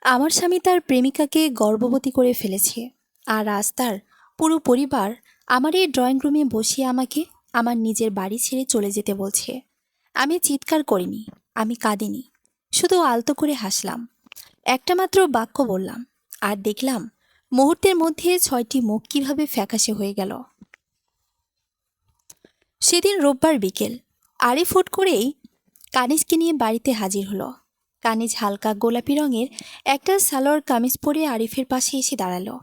আমার স্বামী তার প্রেমিকাকে গর্ভবতী করে ফেলেছে, আর আজ তার পুরো পরিবার আমার এই ড্রয়িং রুমে বসিয়ে আমাকে আমার নিজের বাড়ি ছেড়ে চলে যেতে বলছে। আমি চিৎকার করিনি, আমি কাঁদিনি, শুধু আলতো করে হাসলাম। একটা মাত্র বাক্য বললাম, আর দেখলাম মুহূর্তের মধ্যে 6টি মুখ কিভাবে ফ্যাকাশে হয়ে গেল। সেদিন রোববার বিকেল, আরিফ হুট করেই কানিজকে নিয়ে বাড়িতে হাজির হলো। কানিজ হালকা গোলাপি রঙের একটা সালোয়ার কামিজ পরে আরিফের পাশে এসে দাঁড়ালো,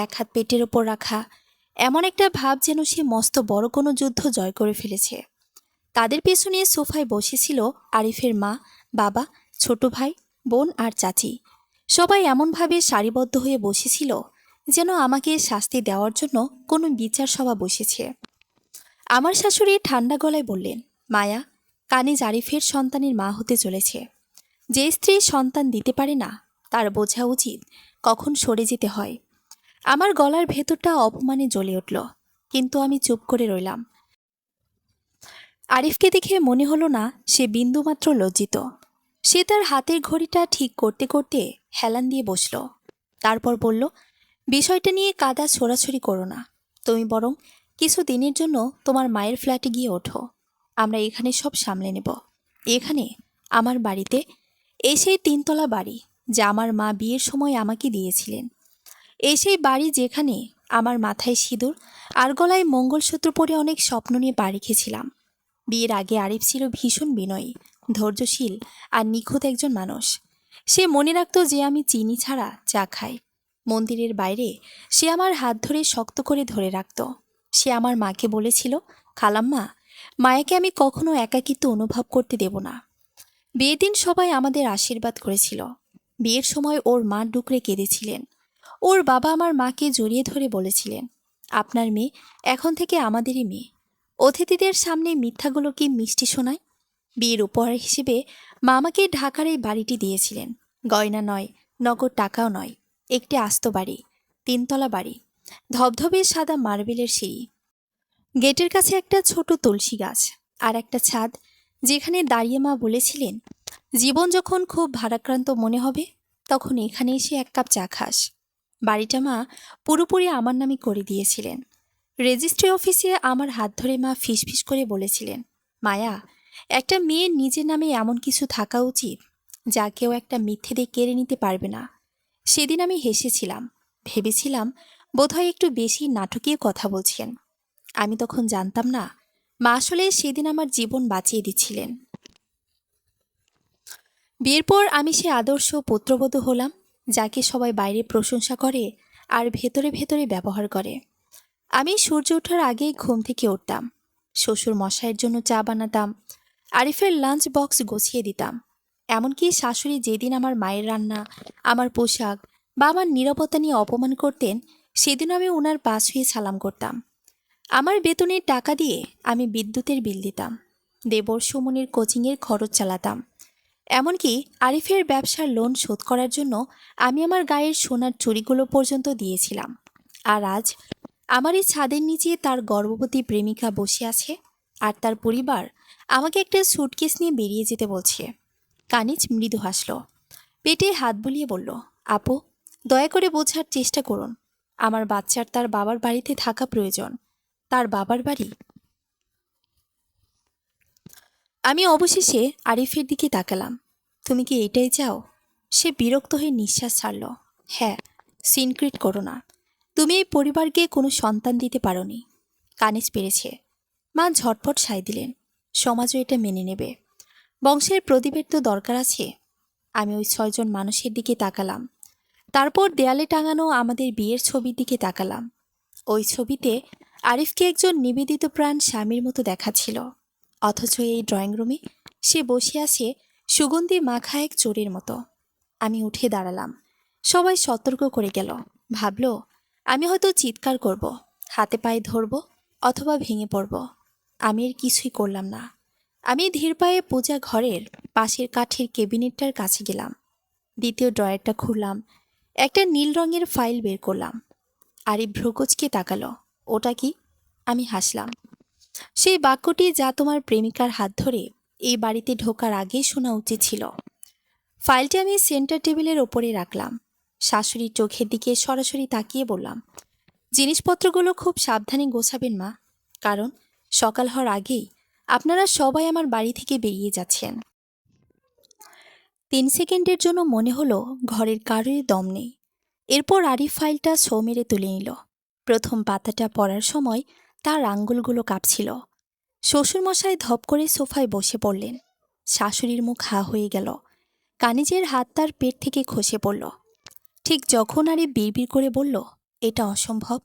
এক হাত পেটের ওপর রাখা, এমন একটা ভাব যেন সে মস্ত বড় কোনো যুদ্ধ জয় করে ফেলেছে। তাদের পেছনে সোফায় বসেছিল আরিফের মা, বাবা, ছোট ভাই, বোন আর চাচি। সবাই এমনভাবে সারিবদ্ধ হয়ে বসেছিল যেন আমাকে শাস্তি দেওয়ার জন্য কোনো বিচার সভা বসেছে। আমার শাশুড়ি ঠান্ডা গলায় বললেন, মায়া, কানিজ আরিফের সন্তানের মা হতে চলেছে। যে স্ত্রী সন্তান দিতে পারে না, তার বোঝা উচিত কখন সরে যেতে হয়। আমার গলার ভেতরটা অপমানে জ্বলে উঠল, কিন্তু আমি চুপ করে রইলাম। আরিফকে দেখে মনে হলো না সে বিন্দুমাত্র লজ্জিত। সে তার হাতের ঘড়িটা ঠিক করতে করতে হেলান দিয়ে বসল। তারপর বলল, বিষয়টা নিয়ে কাদা ছোড়াছড়ি করো না। তুমি বরং কিছু দিনের জন্য তোমার মায়ের ফ্ল্যাটে গিয়ে ওঠো। আমরা এখানে সব সামলে নেব। এখানে আমার বাড়িতে, এই সেই 3তলা বাড়ি যা আমার মা বিয়ের সময় আমাকে দিয়েছিলেন। এই সেই বাড়ি যেখানে আমার মাথায় সিঁদুর আর গলায় মঙ্গলসূত্র পরে অনেক স্বপ্ন নিয়ে পা রেখেছিলাম। বিয়ের আগে আরিফ ছিল ভীষণ বিনয়ী, ধৈর্যশীল আর নিখুঁত একজন মানুষ। সে মনে রাখত যে আমি চিনি ছাড়া চা খাই। মন্দিরের বাইরে সে আমার হাত ধরে শক্ত করে ধরে রাখত। সে আমার মাকে বলেছিল, খালাম্মা, মায়াকে আমি কখনো একাকিত্ব অনুভব করতে দেব না। বিয়ের দিন সবাই আমাদের আশীর্বাদ করেছিল। বিয়ের সময় ওর মা ডুকরে কেঁদেছিলেন। ওর বাবা আমার মাকে জড়িয়ে ধরে বলেছিলেন, আপনার মেয়ে এখন থেকে আমাদেরই মেয়ে। অতিথিদের সামনে মিথ্যাগুলো কি মিষ্টি শোনায়? বিয়ের উপহার হিসেবে মা আমাকে ঢাকার এই বাড়িটি দিয়েছিলেন। গয়না নয়, নগদ টাকাও নয়, একটি আস্ত বাড়ি, 3তলা বাড়ি, ধবধবে সাদা মার্বেলের সিঁড়ি, গেটের কাছে একটা ছোট তুলসী গাছ, আর একটা ছাদ যেখানে দাঁড়িয়ে মা বলেছিলেন, জীবন যখন খুব ভারাক্রান্ত মনে হবে তখন এখানে এসে 1 কাপ চা খাস। বাড়িটা মা পুরোপুরি আমার নামে করে দিয়েছিলেন। রেজিস্ট্রি অফিসে আমার হাত ধরে মা ফিসফিস করে বলেছিলেন, মায়া, একটা মেয়ের নিজের নামে এমন কিছু থাকা উচিত যা কেউ একটা মিথ্যে দিয়ে কেড়ে নিতে পারবে না। সেদিন আমি হেসেছিলাম, ভেবেছিলাম বোধহয় একটু বেশি নাটকীয় কথা বলছেন। আমি তখন জানতাম না মা আসলে সেদিন আমার জীবন বাঁচিয়ে দিচ্ছিলেন। বিয়ের পর আমি সে আদর্শ পুত্রবধূ হলাম যাকে সবাই বাইরে প্রশংসা করে আর ভেতরে ভেতরে ব্যবহার করে। আমি সূর্য ওঠার আগেই ঘুম থেকে উঠতাম, শ্বশুর মশাইয়ের জন্য চা বানাতাম, আরিফের লাঞ্চ বক্স গুছিয়ে দিতাম। এমনকি শাশুড়ি যেদিন আমার মায়ের রান্না, আমার পোশাক বা আমার নীরবতা নিয়ে অপমান করতেন, সেদিন আমি ওনার পা ছুঁয়ে সালাম করতাম। আমার বেতনের টাকা দিয়ে আমি বিদ্যুতের বিল দিতাম, দেবর সুমনের কোচিংয়ের খরচ চালাতাম। এমনকি আরিফের ব্যবসার লোন শোধ করার জন্য আমি আমার গায়ের সোনার চুড়িগুলো পর্যন্ত দিয়েছিলাম। আর আজ আমার এই ছাদের নিচে তার গর্ভবতী প্রেমিকা বসে আছে, আর তার পরিবার আমাকে একটা সুটকেস নিয়ে বেরিয়ে যেতে বলছে। কানিজ মৃদু হাসল, পেটে হাত বুলিয়ে বলল, আপু, দয়া করে বোঝার চেষ্টা করুন। আমার বাচ্চার তার বাবার বাড়িতে থাকা প্রয়োজন। তার বাবার বাড়ি। আমি অবশেষে আরিফের দিকে তাকালাম। তুমি কি এটাই চাও? সে বিরক্ত হয়ে নিঃশ্বাস ছাড়ল। হ্যাঁ, সিনক্রিট করো না। তুমি এই পরিবারকে কোনো সন্তান দিতে পারোনি। কানিজ পেরেছে। মা ঝটপট সায় দিলেন, সমাজও এটা মেনে নেবে। বংশের প্রদীপের তো দরকার আছে। আমি ওই 6জন মানুষের দিকে তাকালাম। তারপর দেয়ালে টাঙানো আমাদের বিয়ের ছবির দিকে তাকালাম। ওই ছবিতে আরিফকে একজন নিবেদিত প্রাণ স্বামীর মতো দেখাচ্ছিল, অথচ এই ড্রয়িং রুমে সে বসে আছে সুগন্ধি মাখা এক চোরের মতো। আমি উঠে দাঁড়ালাম। সবাই সতর্ক করে গেল। ভাবল আমি হয়তো চিৎকার করব, হাতে পায়ে ধরব, অথবা ভেঙে পড়ব। আমি এর কিছুই করলাম না। আমি ধীর পায়ে পূজা ঘরের পাশের কাঠের ক্যাবিনেটটার কাছে গেলাম। দ্বিতীয় ড্রয়ারটা খুললাম, একটা নীল রঙের ফাইল বের করলাম। আরিফ ভ্রুকুচকে তাকালো, ওটা কি? আমি হাসলাম। সেই বাক্যটি যা তোমার প্রেমিকার হাত ধরে এই বাড়িতে ঢোকার আগেই শোনা উচিত ছিল। ফাইলটি আমি সেন্টার টেবিলের ওপরে রাখলাম। শাশুড়ির চোখের দিকে সরাসরি তাকিয়ে বললাম, জিনিসপত্রগুলো খুব সাবধানে গোছাবেন মা, কারণ সকাল হওয়ার আগেই আপনারা সবাই আমার বাড়ি থেকে বেরিয়ে যাচ্ছেন। 3 সেকেন্ডের জন্য মনে হলো ঘরের কারোরই দম নেই। এরপর আরিফ ফাইলটা ছো মেরে তুলে নিল। প্রথম পাতাটা পড়ার সময় তার আঙ্গুলগুলো কাঁপছিল। শ্বশুরমশাই ধপ করে সোফায় বসে পড়লেন। শাশুড়ির মুখ হা হয়ে গেল। কানিজের হাত তার পেট থেকে খসে পড়ল। ঠিক যখন আরিফ বিড়বিড় করে বলল, এটা অসম্ভব,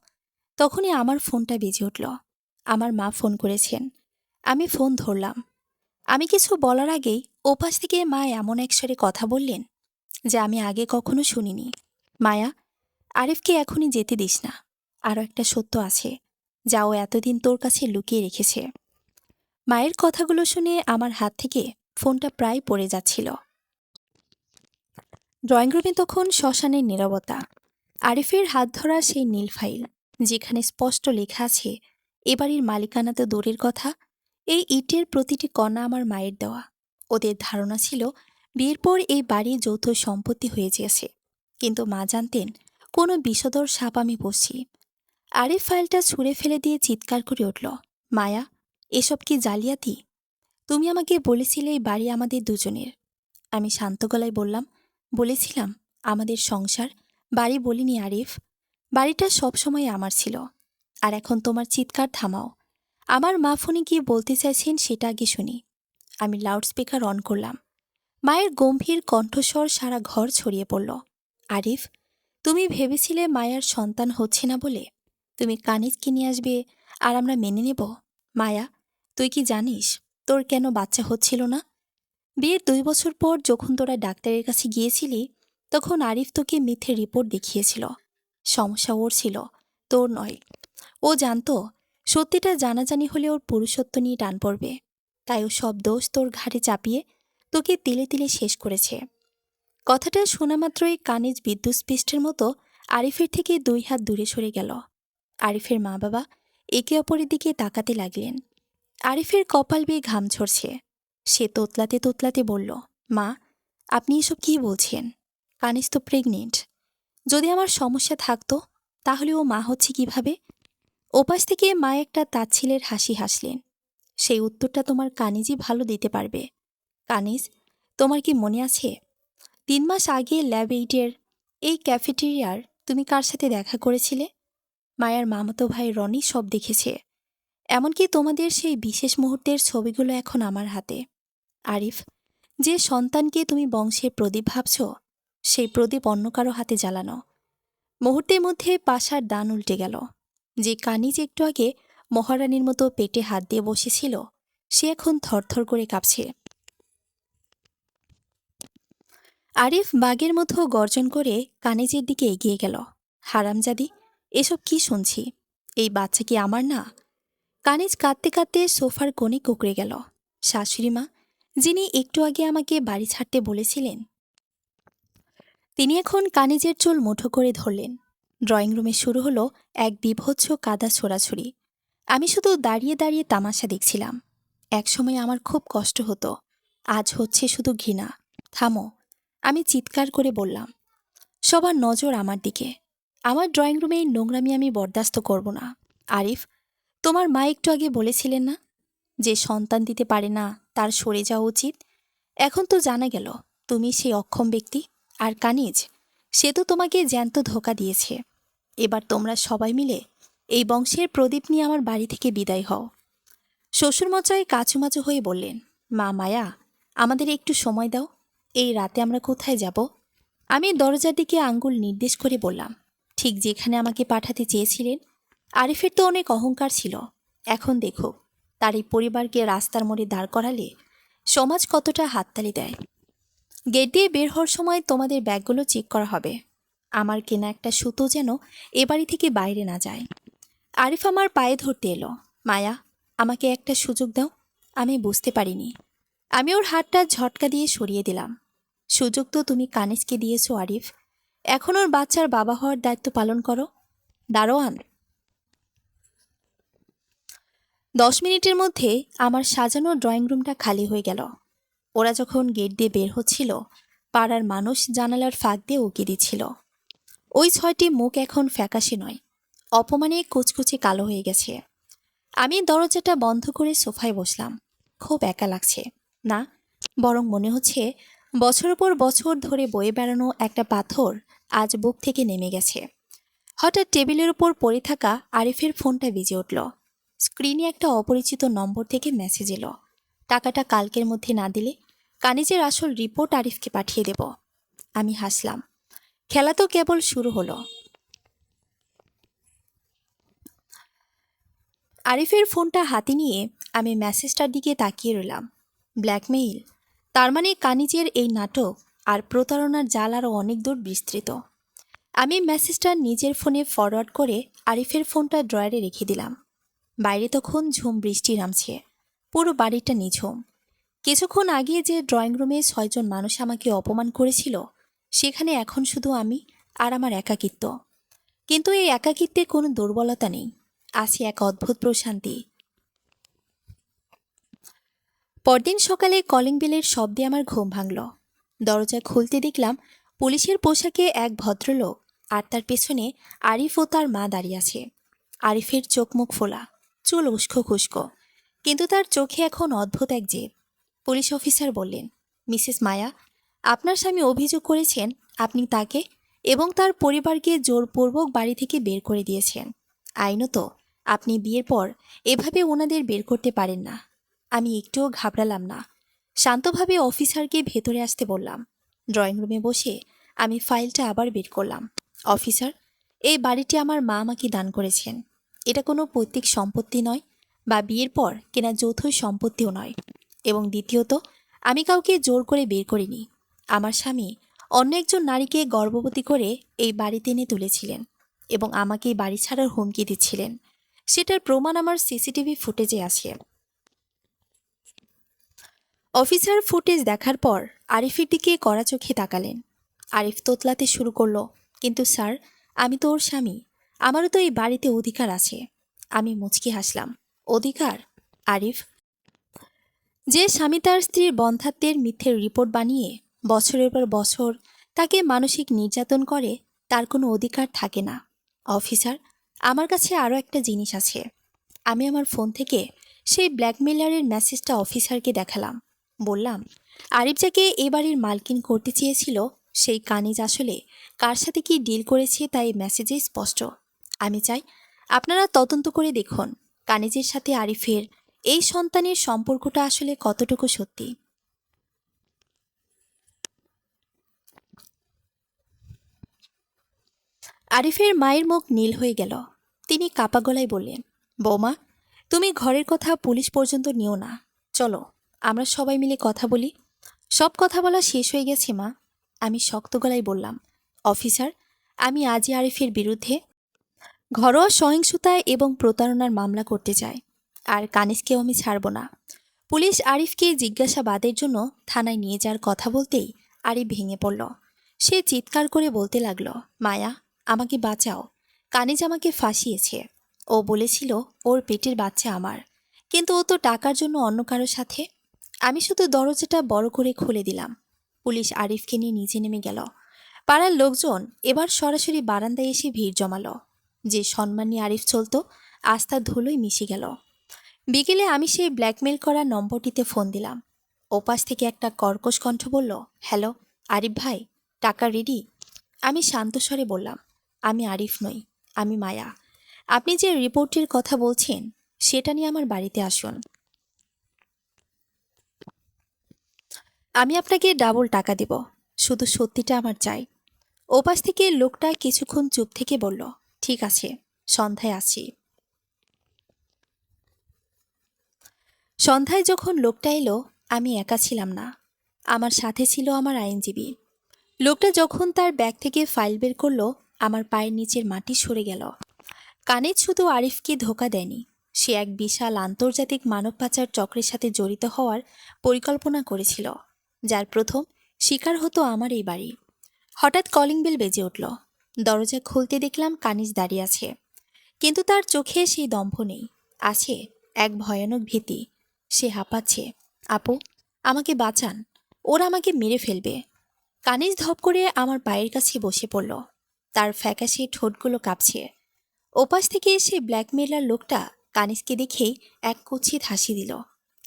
তখনই আমার ফোনটা বেজে উঠল। আমার মা ফোন করেছেন। আমি ফোন ধরলাম। আমি কিছু বলার আগেই ওপাশ থেকে মা এমন এক স্বরে কথা বললেন যে আমি আগে কখনো শুনিনি। মায়া, আরিফকে এখনই যেতে দিস না। আরও একটা সত্য আছে, যা ও এতদিন তোর কাছে লুকিয়ে রেখেছে। মায়ের কথাগুলো শুনে আমার হাত থেকে ফোনটা প্রায় পড়ে যাচ্ছিল। ড্রয়িং রুমে তখন শ্মশানের নীরবতা। আরিফের হাত ধরা সেই নীল ফাইল, যেখানে স্পষ্ট লেখা আছে এ বাড়ির মালিকানা তো দূরের কথা, এই ইটের প্রতিটি কণা আমার মায়ের দেওয়া। ওদের ধারণা ছিল বিয়ের পর এই বাড়ি যৌথ সম্পত্তি হয়ে গিয়েছে, কিন্তু মা জানতেন কোনো বিষধর সাপ আমি বসছি। আরিফ ফাইলটা ছুঁড়ে ফেলে দিয়ে চিৎকার করে উঠল, মায়া, এসব কি জালিয়াতি? তুমি আমাকে বলেছিলে এই বাড়ি আমাদের দুজনের। আমি শান্ত গলায় বললাম, বলেছিলাম আমাদের সংসার, বাড়ি বলিনি আরিফ। বাড়িটা সবসময় আমার ছিল। আর এখন তোমার চিৎকার থামাও। আমার মা ফোনে গিয়ে বলতে চাইছেন সেটা আগে শুনি। আমি লাউডস্পিকার অন করলাম। মায়ের গম্ভীর কণ্ঠস্বর সারা ঘর ছড়িয়ে পড়ল, আরিফ, তুমি ভেবেছিলে মায়ার সন্তান হচ্ছে না বলে তুমি কানিজকে নিয়ে আসবে আর আমরা মেনে নেব? মায়া, তুই কি জানিস তোর কেন বাচ্চা হচ্ছিল না? বিয়ের 2 বছর পর যখন তোরা ডাক্তারের কাছে গিয়েছিলি, তখন আরিফ তোকে মিথ্যে রিপোর্ট দেখিয়েছিল। সমস্যা ওর ছিল, তোর নয়। ও জানতো সত্যিটা জানাজানি হলে ওর পুরুষত্ব নিয়ে টান পড়বে, তাই ও সব দোষ তোর ঘাড়ে চাপিয়ে তোকে তিলে তিলে শেষ করেছে। কথাটা শোনা মাত্রই কানিজ বিদ্যুৎস্পৃষ্টের মতো আরিফের থেকে 2 হাত দূরে সরে গেল। আরিফের মা বাবা একে অপরের দিকে তাকাতে লাগলেন। আরিফের কপাল বেয়ে ঘাম ঝরছে। সে তোতলাতে তোতলাতে বলল, মা, আপনি এসব কী বলছেন? কানিজ তো প্রেগনেন্ট। যদি আমার সমস্যা থাকতো তাহলে ও মা হচ্ছে কিভাবে? ওপাশ থেকে মা একটা তাচ্ছিলের হাসি হাসলেন। সেই উত্তরটা তোমার কানিজই ভালো দিতে পারবে। কানিজ, তোমার কি মনে আছে 3 মাস আগে ল্যাব 8-এর এই ক্যাফেটেরিয়ার তুমি কার সাথে দেখা করেছিলে? মায়ার মামাতো ভাই রনি সব দেখেছে। এমনকি তোমাদের সেই বিশেষ মুহূর্তের ছবিগুলো এখন আমার হাতে। আরিফ, যে সন্তানকে তুমি বংশের প্রদীপ ভাবছ, সেই প্রদীপ অন্য কারো হাতে জ্বালানো। মুহূর্তের মধ্যে পাশার দান উল্টে গেল। যে কানিজ একটু আগে মহারানীর মতো পেটে হাত দিয়ে বসেছিল, সে এখন থরথর করে কাঁপছে। আরিফ বাঘের মতো গর্জন করে কানিজের দিকে এগিয়ে গেল। হারামজাদি, এসব কি শুনছি? এই বাচ্চা কি আমার না? কানিজ কাঁদতে কাঁদতে সোফার কোণে কুঁকড়ে গেল। শাশুড়ি মা, যিনি একটু আগে আমাকে বাড়ি ছাড়তে বলেছিলেন, তিনি এখন কানিজের চুল মুঠো করে ধরলেন। ড্রয়িং রুমে শুরু হলো এক বীভৎস কাদা ছোড়াছুড়ি। আমি শুধু দাঁড়িয়ে দাঁড়িয়ে তামাশা দেখছিলাম। একসময় আমার খুব কষ্ট হতো, আজ হচ্ছে শুধু ঘৃণা। থামো, আমি চিৎকার করে বললাম। সবার নজর আমার দিকে। আমার ড্রয়িং রুমে এই নোংরামি আমি বরদাস্ত করব না। আরিফ, তোমার মা একটু আগে বলেছিলেন না, যে সন্তান দিতে পারে না তার সরে যাওয়া উচিত? এখন তো জানা গেল তুমি সেই অক্ষম ব্যক্তি। আর কানিজ, সে তো তোমাকে জ্যান্ত ধোঁকা দিয়েছে। এবার তোমরা সবাই মিলে এই বংশের প্রদীপ নিয়ে আমার বাড়ি থেকে বিদায় হও। শ্বশুরমশাই কাচুমাচু হয়ে বললেন, মা মায়া, আমাদের একটু সময় দাও। এই রাতে আমরা কোথায় যাব? আমি দরজার দিকে আঙ্গুল নির্দেশ করে বললাম, ঠিক যেখানে আমাকে পাঠাতে চেয়েছিলেন। আরিফের তো অনেক অহংকার ছিল। এখন দেখো, তার এই পরিবারকে রাস্তার মোড়ে দাঁড় করালে সমাজ কতটা হাততালি দেয়। গেট দিয়ে বের হওয়ার সময় তোমাদের ব্যাগগুলো চেক করা হবে। আমার কেনা একটা সুতো যেন এ বাড়ি থেকে বাইরে না যায়। আরিফ আমার পায়ে ধরতে এলো। মায়া, আমাকে একটা সুযোগ দাও। আমি বুঝতে পারিনি। আমি ওর হাতটা ঝটকা দিয়ে সরিয়ে দিলাম। সুযোগ তো তুমি কানিজকে দিয়েছো আরিফ, এখন ওর বাচ্চার বাবা হওয়ার দায়িত্ব পালন করো। দারোয়ান। 10 মিনিটের মধ্যে আমার সাজানো ড্রয়িং রুমটা খালি হয়ে গেল। ওরা যখন গেট দিয়ে বের হচ্ছিল, পাড়ার মানুষ জানালার ফাঁক দিয়ে উকি দিচ্ছিল। ওই 6টি মুখ এখন ফ্যাকাশে নয়, অপমানে কুচকুচে কালো হয়ে গেছে। আমি দরজাটা বন্ধ করে সোফায় বসলাম। খুব একা লাগছে না, বরং মনে হচ্ছে বছরের পর বছর ধরে বয়ে বেড়ানো একটা পাথর আজ বুক থেকে নেমে গেছে। হঠাৎ টেবিলের উপর পড়ে থাকা আরিফের ফোনটা বেজে উঠল। স্ক্রিনে একটা অপরিচিত নম্বর থেকে মেসেজ এলো, টাকাটা কালকের মধ্যে না দিলে কানিজের আসল রিপোর্ট আরিফকে পাঠিয়ে দেব। আমি হাসলাম। খেলা তো কেবল শুরু হলো। আরিফের ফোনটা হাতে নিয়ে আমি মেসেজটার দিকে তাকিয়ে রইলাম। ব্ল্যাকমেইল, তার মানে কানিজের এই নাটক আর প্রতারণার জাল আরও অনেক দূর বিস্তৃত। আমি মেসেজটা নিজের ফোনে ফরওয়ার্ড করে আরিফের ফোনটা ড্রয়ারে রেখে দিলাম। বাইরে তখন ঝুম বৃষ্টি নামছে, পুরো বাড়িটা নিঝুম। কিছুক্ষণ আগে যে ড্রয়িং রুমে 6জন মানুষ আমাকে অপমান করেছিল, সেখানে এখন শুধু আমি আর আমার একাকিত্ব। কিন্তু এই একাকিত্বে কোনো দুর্বলতা নেই, আছে এক অদ্ভুত প্রশান্তি। পরদিন সকালে কলিং বেলের শব্দে আমার ঘুম ভাঙল। দরজা খুলতে দেখলাম পুলিশের পোশাকে এক ভদ্রলোক, আর তার পেছনে আরিফ ও তার মা দাঁড়িয়ে আছে। আরিফের চোখ মুখ ফোলা, চুল উস্কো খুস্কো, কিন্তু তার চোখে এখন অদ্ভুত এক জেদ। পুলিশ অফিসার বললেন, মিসেস মায়া, আপনার স্বামী অভিযোগ করেছেন আপনি তাকে এবং তার পরিবারকে জোরপূর্বক বাড়ি থেকে বের করে দিয়েছেন। আইনত আপনি বিয়ের পর এভাবে ওনাদের বের করতে পারেন না। আমি একটুও ঘাবড়ালাম না, শান্তভাবে অফিসারকে ভেতরে আসতে বললাম। ড্রয়িং রুমে বসে আমি ফাইলটা আবার বের করলাম। অফিসার, এই বাড়িটি আমার মা আমাকে দান করেছেন। এটা কোনো পৈতৃক সম্পত্তি নয় বা বিয়ের পর কেনা যৌথ সম্পত্তিও নয়। এবং দ্বিতীয়ত, আমি কাউকে জোর করে বের করিনি। আমার স্বামী অন্য একজন নারীকে গর্ভবতী করে এই বাড়িতে এনে তুলেছিলেন এবং আমাকে এই বাড়ি ছাড়ার হুমকি দিচ্ছিলেন। সেটার প্রমাণ আমার সিসিটিভি ফুটেজে আছে। অফিসার ফুটেজ দেখার পর আরিফের দিকে কড়া চোখে তাকালেন। আরিফ তোতলাতে শুরু করলো, কিন্তু স্যার, আমি তো ওর স্বামী, আমারও তো এই বাড়িতে অধিকার আছে। আমি মুচকি হাসলাম। অধিকার? আরিফ, যে স্বামী তার স্ত্রীর বন্ধ্যাত্বের মিথ্যের রিপোর্ট বানিয়ে বছরের পর বছর তাকে মানসিক নির্যাতন করে, তার কোনো অধিকার থাকে না। অফিসার, আমার কাছে আরও একটা জিনিস আছে। আমি আমার ফোন থেকে সেই ব্ল্যাকমেলারের মেসেজটা অফিসারকে দেখালাম। বললাম, আরিফ যাকে এ বাড়ির মালকিন করতে চেয়েছিল, সেই কানিজ আসলে কার সাথে কি ডিল করেছে তাই মেসেজে স্পষ্ট। আমি চাই আপনারা তদন্ত করে দেখুন কানিজের সাথে আরিফের এই সন্তানের সম্পর্কটা আসলে কতটুকু সত্যি। আরিফের মায়ের মুখ নীল হয়ে গেল। তিনি কাপা গলায় বললেন, বৌমা, তুমি ঘরের কথা পুলিশ পর্যন্ত নিও না। চলো আমরা সবাই মিলে কথা বলি। সব কথা বলা শেষ হয়ে গেছে মা। আমি শক্ত গলায় বললাম, অফিসার, আমি আজই আরিফের বিরুদ্ধে ঘরোয়া সহিংসতা এবং প্রতারণার মামলা করতে চাই, আর কানিজকেও আমি ছাড়ব না। পুলিশ আরিফকে জিজ্ঞাসাবাদের জন্য থানায় নিয়ে যাওয়ার কথা বলতেই আরিফ ভেঙে পড়ল। সে চিৎকার করে বলতে লাগলো, মায়া, আমাকে বাঁচাও, কানিজ আমাকে ফাঁসিয়েছে। ও বলেছিল ওর পেটের বাচ্চা আমার, কিন্তু ও তো টাকার জন্য অন্য কারোর সাথে। আমি শুধু দরজাটা বড় করে খুলে দিলাম। পুলিশ আরিফকে নিয়ে নিচে নেমে গেল। পাড়ার লোকজন এবার সরাসরি বারান্দায় এসে ভিড় জমালো। যে সম্মান নিয়ে আরিফ চলত, আজ তা ধুলোয় মিশে গেল। বিকেলে আমি সেই ব্ল্যাকমেল করা নম্বরটিতে ফোন দিলাম। ওপাশ থেকে একটা কর্কশ কণ্ঠ বলল, হ্যালো আরিফ ভাই, টাকা রেডি? আমি শান্ত স্বরে বললাম, আমি আরিফ নই, আমি মায়া। আপনি যে রিপোর্টের কথা বলছেন সেটা নিয়ে আমার বাড়িতে আসুন। আমি আপনাকে ডাবল টাকা দেব, শুধু সত্যিটা আমার চাই। ওপাশ থেকে লোকটা কিছুক্ষণ চুপ থেকে বলল, ঠিক আছে, সন্ধ্যায় আসি। সন্ধ্যায় যখন লোকটা এলো, আমি একা ছিলাম না, আমার সাথে ছিল আমার আইনজীবী। লোকটা যখন তার ব্যাগ থেকে ফাইল বের করলো, আমার পায়ের নিচের মাটি সরে গেল। কানিজ শুধু আরিফকে ধোঁকা দেয়নি, সে এক বিশাল আন্তর্জাতিক মানব পাচার চক্রের সাথে জড়িত হওয়ার পরিকল্পনা করেছিল, যার প্রথম শিকার হতো আমার এই বাড়ি। হঠাৎ কলিং বেল বেজে উঠল। দরজা খুলতে দেখলাম কানিজ দাঁড়িয়ে আছে, কিন্তু তার চোখে সেই দম্ভ নেই, আছে এক ভয়ানক ভীতি। সে হাঁপাচ্ছে, আপু, আমাকে বাঁচান, ওরা আমাকে মেরে ফেলবে। কানিজ ধপ করে আমার পায়ের কাছে বসে পড়ল। তার ফ্যাকাশে ঠোঁটগুলো কাঁপছে। ওপাশ থেকে এসে ব্ল্যাকমেলার লোকটা কানিজকে দেখেই এক কুৎসিত হাসি দিল।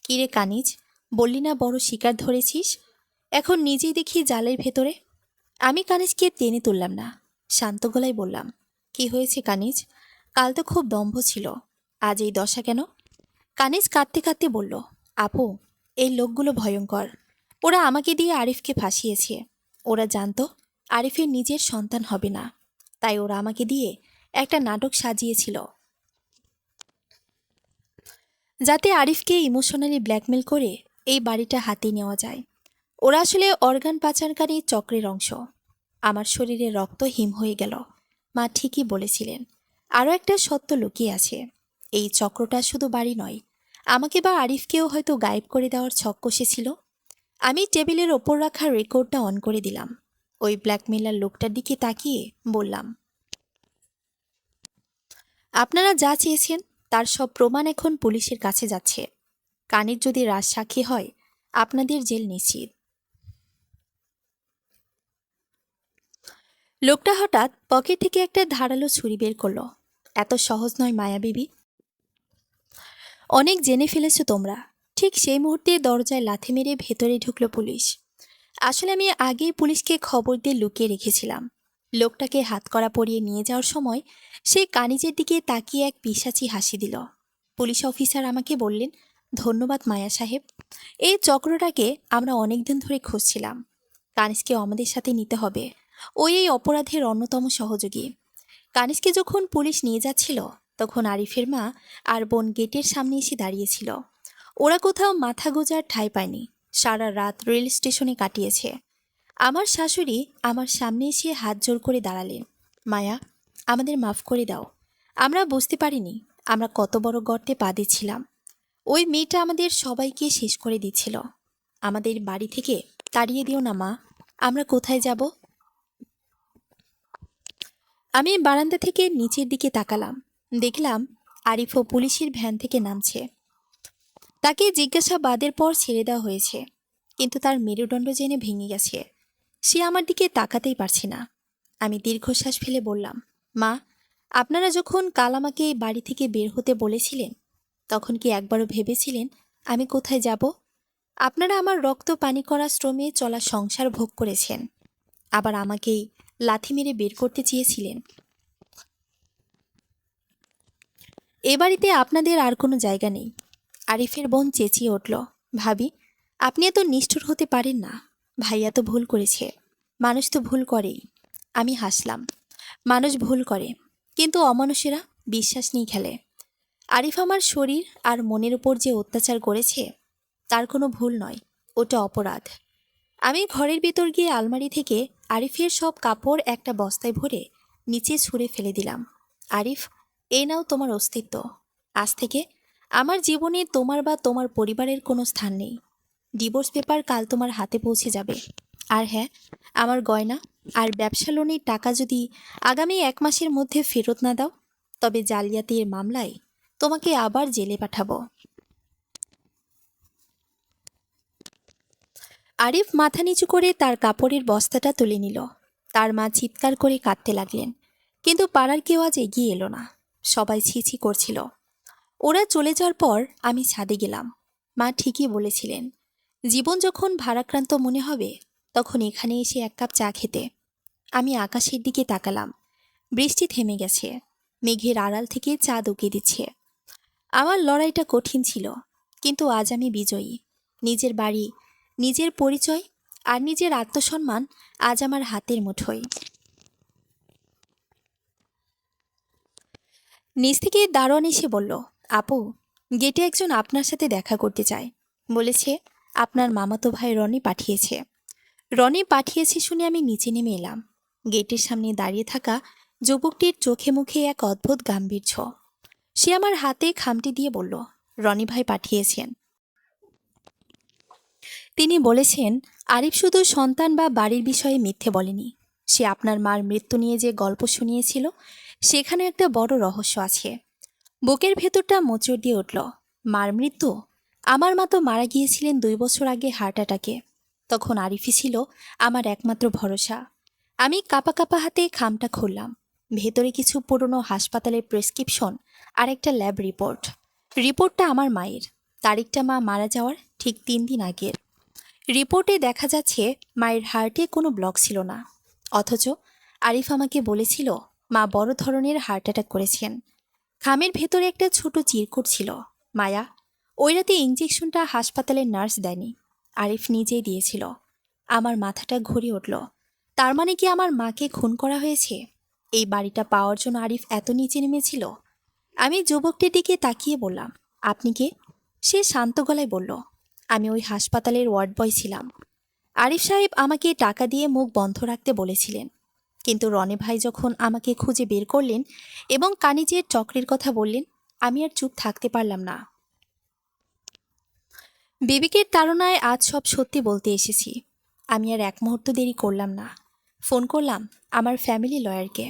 কিরে কানিজ, বললি না বড় শিকার ধরেছিস, এখন নিজেই দেখি জালের ভেতরে। আমি কানিজকে টেনে তুললাম না, শান্ত গলায় বললাম, কি হয়েছে কানিজ? কাল তো খুব দম্ভ ছিল, আজ এই দশা কেন? কানিজ কাঁদতে কাঁদতে বলল, আপু, এই লোকগুলো ভয়ঙ্কর। ওরা আমাকে দিয়ে আরিফকে ফাঁসিয়েছে। ওরা জানতো আরিফের নিজের সন্তান হবে না, তাই ওরা আমাকে দিয়ে একটা নাটক সাজিয়েছিল যাতে আরিফকে ইমোশনালি ব্ল্যাকমেল করে এই বাড়িটা হাতে নেওয়া যায়। ওরা আসলে অর্গান পাচারকারী চক্রের অংশ। আমার শরীরে রক্ত হিম হয়ে গেল। মা ঠিকই বলেছিলেন, আরও একটা সত্য লুকিয়ে আছে। এই চক্রটা শুধু বাড়ি নয়, আমাকে বা আরিফকেও হয়তো গায়েব করে দেওয়ার ছক কষেছিল। আমি টেবিলের ওপর রাখা রেকর্ডটা অন করে দিলাম। ওই ব্ল্যাকমেলার লোকটার দিকে তাকিয়ে বললাম, আপনারা যা চেয়েছেন তার সব প্রমাণ এখন পুলিশের কাছে যাচ্ছে। কানিজ যদি রাজসাক্ষী হয়, আপনাদের জেল নিশ্চিত। লোকটা হঠাৎ পকেট থেকে একটা ধারালো ছুরি বের করল। এত সহজ নয় মায়া বিবি, অনেক জেনে ফেলেছো তোমরা। ঠিক সেই মুহূর্তে দরজায় লাথি মেরে ভেতরে ঢুকলো পুলিশ। আসলে আমি আগেই পুলিশকে খবর দিয়ে লুকিয়ে রেখেছিলাম। লোকটাকে হাতকড়া পরিয়ে নিয়ে যাওয়ার সময় সে কানিজের দিকে তাকিয়ে এক পিশাচি হাসি দিল। পুলিশ অফিসার আমাকে বললেন, ধন্যবাদ মায়া সাহেব, এই চক্রটাকে আমরা অনেকদিন ধরে খুঁজছিলাম। কানিজকে আমাদের সাথে নিতে হবে। ওই এই অপরাধের অন্যতম সহযোগী। কানিজকে যখন পুলিশ নিয়ে যাচ্ছিল, তখন আরিফের মা আর বোন গেটের সামনে এসে দাঁড়িয়েছিল। ওরা কোথাও মাথা গোজার ঠাঁই পায়নি, সারা রাত রেল স্টেশনে কাটিয়েছে। আমার শাশুড়ি আমার সামনে এসে হাত জোর করে দাঁড়ালেন, মায়া, আমাদের মাফ করে দাও। আমরা বুঝতে পারিনি আমরা কত বড় গর্তে পা দিচ্ছিলাম। ওই মেয়েটা আমাদের সবাইকে শেষ করে দিচ্ছিল। আমাদের বাড়ি থেকে তাড়িয়ে দিও না মা, আমরা কোথায় যাব? আমি বারান্দা থেকে নিচের দিকে তাকালাম। দেখলাম আরিফও পুলিশের ভ্যান থেকে নামছে। তাকে জিজ্ঞাসাবাদের পর ছেড়ে দেওয়া হয়েছে, কিন্তু তার মেরুদণ্ড জেনে ভেঙে গেছে। সে আমার দিকে তাকাতেই পারছে না। আমি দীর্ঘশ্বাস ফেলে বললাম, মা, আপনারা যখন কাল আমাকে এই বাড়ি থেকে বের হতে বলেছিলেন, তখন কি একবারও ভেবেছিলেন আমি কোথায় যাব? আপনারা আমার রক্ত পানি করা শ্রমে চলা সংসার ভোগ করেছেন, আবার আমাকেই লাথি মেরে বের করতে চেয়েছিলেন। এ বাড়িতে আপনাদের আর কোনো জায়গা নেই। আরিফের বোন চেঁচিয়ে উঠল, ভাবি, আপনি এত নিষ্ঠুর হতে পারেন না। ভাইয়া তো ভুল করেছে, মানুষ তো ভুল করেই। আমি হাসলাম, মানুষ ভুল করে, কিন্তু অমানুষেরা বিশ্বাস নিয়ে খেলে। আরিফ আমার শরীর আর মনের উপর যে অত্যাচার করেছে, তার কোনো ভুল নয়, ওটা অপরাধ। আমি ঘরের ভেতর গিয়ে আলমারি থেকে আরিফের সব কাপড় একটা বস্তায় ভরে নিচে ছুঁড়ে ফেলে দিলাম। আরিফ, এই নাও তোমার অস্তিত্ব। আজ থেকে আমার জীবনে তোমার বা তোমার পরিবারের কোনো স্থান নেই। ডিভোর্স পেপার কাল তোমার হাতে পৌঁছে যাবে। আর হ্যাঁ, আমার গয়না আর ব্যবসা লোনের টাকা যদি আগামী 1 মাসের মধ্যে ফেরত না দাও, তবে জালিয়াতির মামলায় তোমাকে আবার জেলে পাঠাবো। আরিফ মাথা নিচু করে তার কাপড়ের বস্তাটা তুলে নিল। তার মা চিৎকার করে কাঁদতে লাগলেন, কিন্তু পাড়ার কেউ আজ এগিয়ে এলো না। সবাই ছিছি করছিল। ওরা চলে যাওয়ার পর আমি ছাদে গেলাম। মা ঠিকই বলেছিলেন, জীবন যখন ভারাক্রান্ত মনে হবে, তখন এখানে এসে 1 কাপ চা খেতে। আমি আকাশের দিকে তাকালাম। বৃষ্টি থেমে গেছে, মেঘের আড়াল থেকে চাঁদ উঁকি দিচ্ছে। আমার লড়াইটা কঠিন ছিল, কিন্তু আজ আমি বিজয়ী। নিজের বাড়ি, নিজের পরিচয় আর নিজের আত্মসম্মান আজ আমার হাতের মুঠোয়। নিচ থেকে দারোয়ান এসে বলল, আপু, গেটে একজন আপনার সাথে দেখা করতে চায়। বলেছে আপনার মামাতো ভাই রনি পাঠিয়েছে। রনি পাঠিয়েছে শুনে আমি নিচে নেমে এলাম। গেটের সামনে দাঁড়িয়ে থাকা যুবকটির চোখে মুখে এক অদ্ভুত গাম্ভীর্য। সে আমার হাতে খামটি দিয়ে বলল, রনি ভাই পাঠিয়েছেন। তিনি বলেছেন, আরিফ শুধু সন্তান বা বাড়ির বিষয়ে মিথ্যে বলেনি। সে আপনার মার মৃত্যু নিয়ে যে গল্প শুনিয়েছিল, সেখানে একটা বড় রহস্য আছে। বুকের ভেতরটা মোচড় দিয়ে উঠল। মার মৃত্যু? আমার মা তো মারা গিয়েছিলেন 2 বছর আগে হার্ট অ্যাটাকে। তখন আরিফই ছিল আমার একমাত্র ভরসা। আমি কাঁপা কাঁপা হাতে খামটা খুললাম। ভেতরে কিছু পুরনো হাসপাতালের প্রেসক্রিপশন আর একটা ল্যাব রিপোর্ট। রিপোর্টটা আমার মায়ের, তারিখটা মা মারা যাওয়ার ঠিক 3 দিন আগের। রিপোর্টে দেখা যাচ্ছে মায়ের হার্টে কোনো ব্লক ছিল না, অথচ আরিফ আমাকে বলেছিল মা বড় ধরনের হার্ট অ্যাটাক করেছেন। খামের ভেতরে একটা ছোট চিরকুট ছিল। মায়া, ওই রাতে ইঞ্জেকশনটা হাসপাতালের নার্স দেয়নি, আরিফ নিজেই দিয়েছিল। আমার মাথাটা ঘুরে উঠল। তার মানে কি আমার মাকে খুন করা হয়েছে? এই বাড়িটা পাওয়ার জন্য আরিফ এত নিচে নেমেছিল? আমি যুবকটির দিকে তাকিয়ে বললাম, আপনি কে? সে শান্ত গলায় বলল, আমি ওই হাসপাতালের ওয়ার্ড বয় ছিলাম। আরিফ সাহেব আমাকে টাকা দিয়ে মুখ বন্ধ রাখতে বলেছিলেন, কিন্তু রনে ভাই যখন আমাকে খুঁজে বের করলেন এবং কানিজের চক্রের কথা বললেন, আমি আর চুপ থাকতে পারলাম না। বিবেকের তাড়নায় আজ সব সত্যি বলতে এসেছি। আমি আর এক মুহূর্ত দেরি করলাম না। ফোন করলাম আমার ফ্যামিলি লয়ারকে।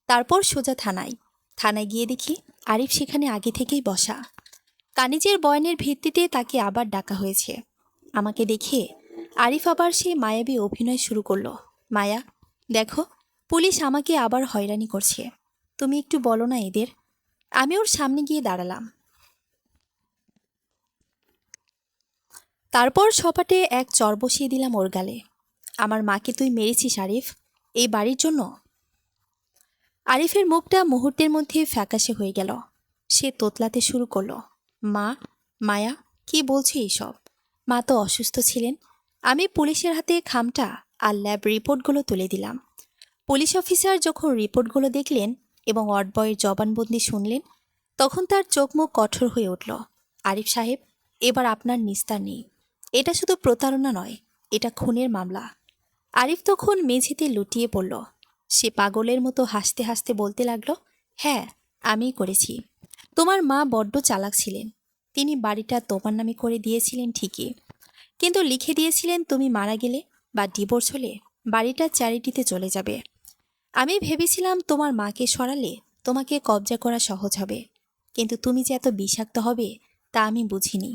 তারপর সোজা থানায়। থানায় গিয়ে দেখি আরিফ সেখানে আগে থেকেই বসা। কানিজের বয়ানের ভিত্তিতে তাকে আবার ডাকা হয়েছে। আমাকে দেখে আরিফ আবার সেই মায়াবী অভিনয় শুরু করলো। মায়া, দেখো, পুলিশ আমাকে আবার হয়রানি করছে, তুমি একটু বলো না এদের। আমি ওর সামনে গিয়ে দাঁড়ালাম। তারপর সপাটে এক চর বসিয়ে দিলাম ওর গালে। আমার মাকে তুই মেরেছিস আরিফ, এই বাড়ির জন্য? আরিফের মুখটা মুহূর্তের মধ্যে ফ্যাকাশে হয়ে গেল। সে তোতলাতে শুরু করলো। মা, মায়া, কি বলছে এইসব? মা তো অসুস্থ ছিলেন। আমি পুলিশের হাতে খামটা আর ল্যাব রিপোর্টগুলো তুলে দিলাম। পুলিশ অফিসার যখন রিপোর্টগুলো দেখলেন এবং ওয়ার্ড বয়ের জবানবন্দি শুনলেন, তখন তার চোখ মুখ কঠোর হয়ে উঠল। আরিফ সাহেব, এবার আপনার নিস্তার নেই। এটা শুধু প্রতারণা নয়, এটা খুনের মামলা। আরিফ তখন মেঝেতে লুটিয়ে পড়ল। সে পাগলের মতো হাসতে হাসতে বলতে লাগলো, হ্যাঁ, আমিই করেছি। তোমার মা বড্ড চালাক ছিলেন। তিনি বাড়িটা তোমার নামে করে দিয়েছিলেন ঠিকই, কিন্তু লিখে দিয়েছিলেন তুমি মারা গেলে বা ডিভোর্স হলে বাড়িটা চ্যারিটিতে চলে যাবে। আমি ভেবেছিলাম তোমার মাকে সরালে তোমাকে কবজা করা সহজ হবে, কিন্তু তুমি যে এত বিষাক্ত হবে তা আমি বুঝিনি।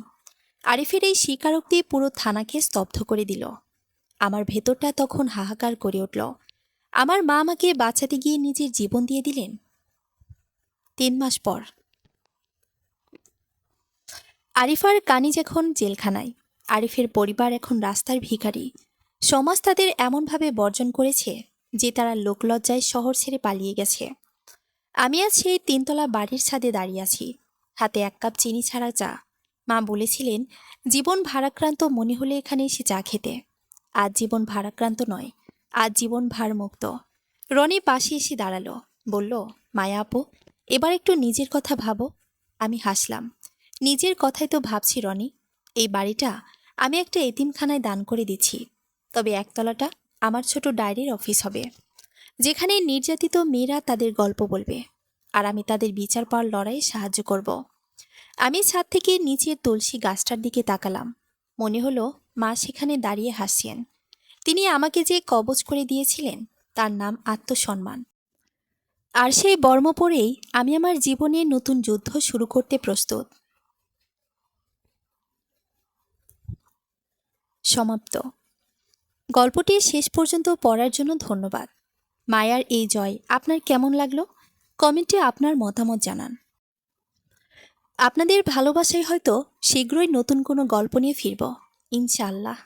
আরিফের এই স্বীকারোক্তি পুরো থানাকে স্তব্ধ করে দিল। আমার ভেতরটা তখন হাহাকার করে উঠল। আমার মা আমাকে বাঁচাতে গিয়ে নিজের জীবন দিয়ে দিলেন। 3 মাস পর আরিফ আর কানিজ এখন জেলখানায়। আরিফের পরিবার এখন রাস্তার ভিখারি। সমাজ তাদের এমনভাবে বর্জন করেছে যে তারা লোকলজ্জায় শহর ছেড়ে পালিয়ে গেছে। আমি আজ সেই 3তলা বাড়ির ছাদে দাঁড়িয়ে আছি, হাতে 1 কাপ চিনি ছাড়া চা। মা বলেছিলেন জীবন ভারাক্রান্ত মনে হলে এখানে এসে চা খেতে। আজ জীবন ভারাক্রান্ত নয়, আজ জীবন ভারমুক্ত। রনি পাশে এসে দাঁড়ালো, বলল, মায়া আপু, এবার একটু নিজের কথা ভাবো। আমি হাসলাম। নিজের কথাই তো ভাবছি রনি। এই বাড়িটা আমি একটা এতিমখানায় দান করে দিচ্ছি, তবে 1তলাটা আমার ছোট ডায়েরির অফিস হবে, যেখানে নির্যাতিত মেয়েরা তাদের গল্প বলবে, আর আমি তাদের বিচার পাওয়ার লড়াইয়ে সাহায্য করব। আমি ছাদ থেকে নিচের তুলসী গাছটার দিকে তাকালাম। মনে হলো মা সেখানে দাঁড়িয়ে হাসছেন। তিনি আমাকে যে কবজ করে দিয়েছিলেন তার নাম আত্মসম্মান। আর সেই বর্ম পরেই আমি আমার জীবনের নতুন যুদ্ধ শুরু করতে প্রস্তুত। সমাপ্ত। গল্পটি শেষ পর্যন্ত পড়ার জন্য ধন্যবাদ। মায়ার এই জয় আপনার কেমন লাগলো? কমেন্টে আপনার মতামত জানান। আপনাদের ভালোবাসায় হয়তো শীঘ্রই নতুন কোনো গল্প নিয়ে ফিরব, ইনশাআল্লাহ।